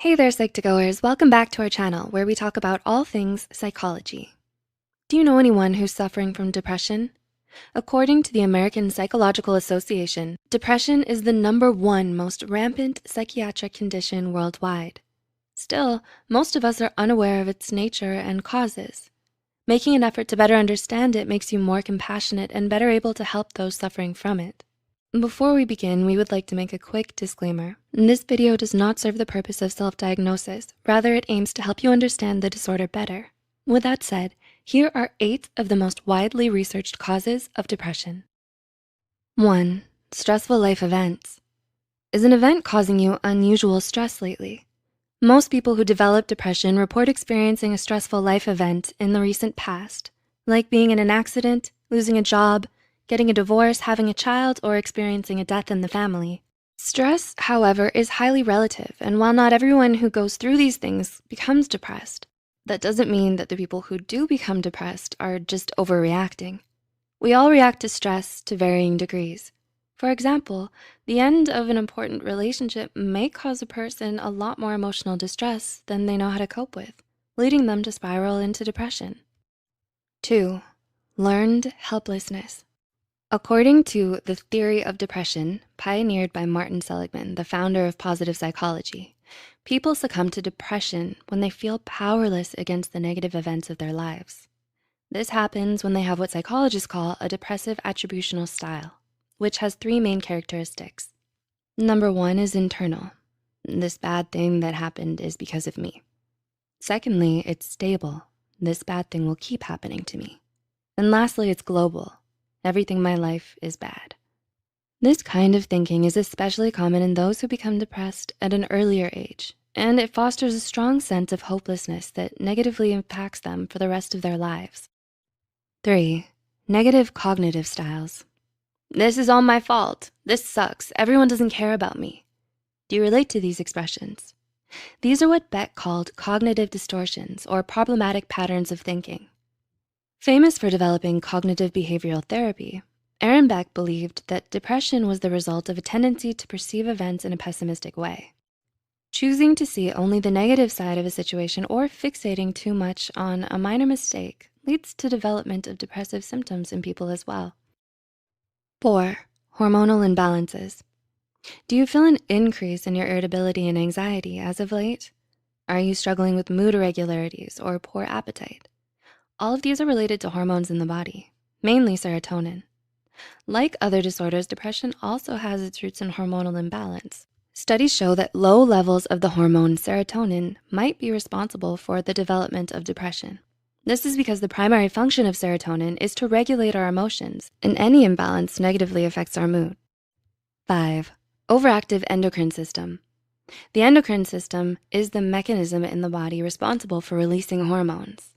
Hey there, Psych2Goers. Welcome back to our channel where we talk about all things psychology. Do you know anyone who's suffering from depression? According to the American Psychological Association, depression is the #1 most rampant psychiatric condition worldwide. Still, most of us are unaware of its nature and causes. Making an effort to better understand it makes you more compassionate and better able to help those suffering from it. Before we begin, we would like to make a quick disclaimer. This video does not serve the purpose of self-diagnosis. Rather, it aims to help you understand the disorder better. With that said, here are 8 of the most widely researched causes of depression. 1. Stressful life events. Is an event causing you unusual stress lately? Most people who develop depression report experiencing a stressful life event in the recent past, like being in an accident, losing a job, getting a divorce, having a child, or experiencing a death in the family. Stress, however, is highly relative, and while not everyone who goes through these things becomes depressed, that doesn't mean that the people who do become depressed are just overreacting. We all react to stress to varying degrees. For example, the end of an important relationship may cause a person a lot more emotional distress than they know how to cope with, leading them to spiral into depression. 2. Learned helplessness. According to the theory of depression, pioneered by Martin Seligman, the founder of positive psychology, people succumb to depression when they feel powerless against the negative events of their lives. This happens when they have what psychologists call a depressive attributional style, which has 3 main characteristics. Number 1 is internal. This bad thing that happened is because of me. Secondly, it's stable. This bad thing will keep happening to me. And lastly, it's global. Everything in my life is bad. This kind of thinking is especially common in those who become depressed at an earlier age, and it fosters a strong sense of hopelessness that negatively impacts them for the rest of their lives. 3. Negative cognitive styles. This is all my fault. This sucks. Everyone doesn't care about me. Do you relate to these expressions? These are what Beck called cognitive distortions or problematic patterns of thinking. Famous for developing cognitive behavioral therapy, Aaron Beck believed that depression was the result of a tendency to perceive events in a pessimistic way. Choosing to see only the negative side of a situation or fixating too much on a minor mistake leads to development of depressive symptoms in people as well. 4. Hormonal imbalances. Do you feel an increase in your irritability and anxiety as of late? Are you struggling with mood irregularities or poor appetite? All of these are related to hormones in the body, mainly serotonin. Like other disorders, depression also has its roots in hormonal imbalance. Studies show that low levels of the hormone serotonin might be responsible for the development of depression. This is because the primary function of serotonin is to regulate our emotions, and any imbalance negatively affects our mood. 5. Overactive endocrine system. The endocrine system is the mechanism in the body responsible for releasing hormones.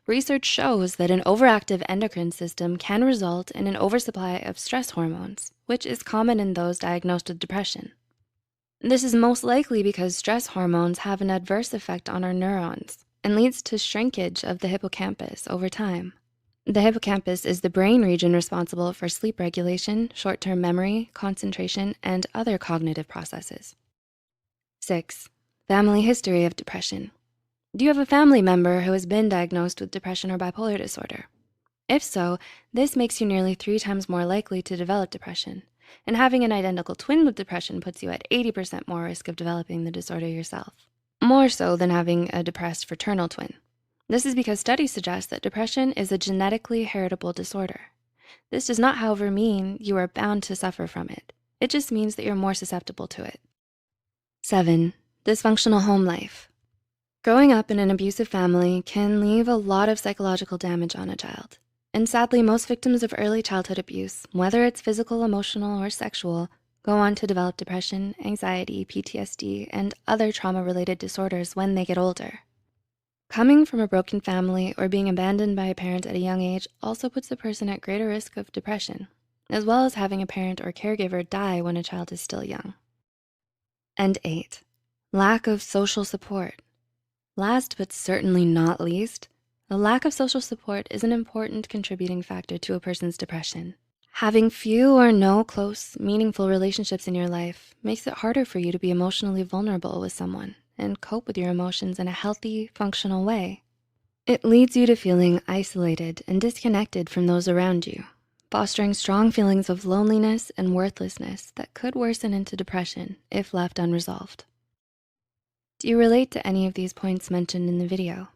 Research shows that an overactive endocrine system can result in an oversupply of stress hormones, which is common in those diagnosed with depression. This is most likely because stress hormones have an adverse effect on our neurons and leads to shrinkage of the hippocampus over time. The hippocampus is the brain region responsible for sleep regulation, short-term memory, concentration, and other cognitive processes. 6. Family history of depression. Do you have a family member who has been diagnosed with depression or bipolar disorder? If so, this makes you nearly 3 times more likely to develop depression, and having an identical twin with depression puts you at 80% more risk of developing the disorder yourself, more so than having a depressed fraternal twin. This is because studies suggest that depression is a genetically heritable disorder. This does not, however, mean you are bound to suffer from it. It just means that you're more susceptible to it. 7. Dysfunctional home life. Growing up in an abusive family can leave a lot of psychological damage on a child. And sadly, most victims of early childhood abuse, whether it's physical, emotional, or sexual, go on to develop depression, anxiety, PTSD, and other trauma-related disorders when they get older. Coming from a broken family or being abandoned by a parent at a young age also puts the person at greater risk of depression, as well as having a parent or caregiver die when a child is still young. And 8, lack of social support. Last but certainly not least, a lack of social support is an important contributing factor to a person's depression. Having few or no close, meaningful relationships in your life makes it harder for you to be emotionally vulnerable with someone and cope with your emotions in a healthy, functional way. It leads you to feeling isolated and disconnected from those around you, fostering strong feelings of loneliness and worthlessness that could worsen into depression if left unresolved. Do you relate to any of these points mentioned in the video?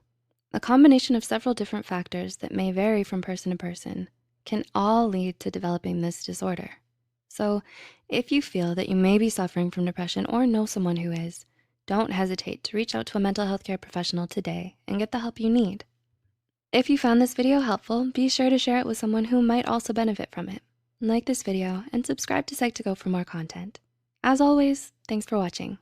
A combination of several different factors that may vary from person to person can all lead to developing this disorder. So if you feel that you may be suffering from depression or know someone who is, don't hesitate to reach out to a mental health care professional today and get the help you need. If you found this video helpful, be sure to share it with someone who might also benefit from it. Like this video and subscribe to Psych2Go for more content. As always, thanks for watching.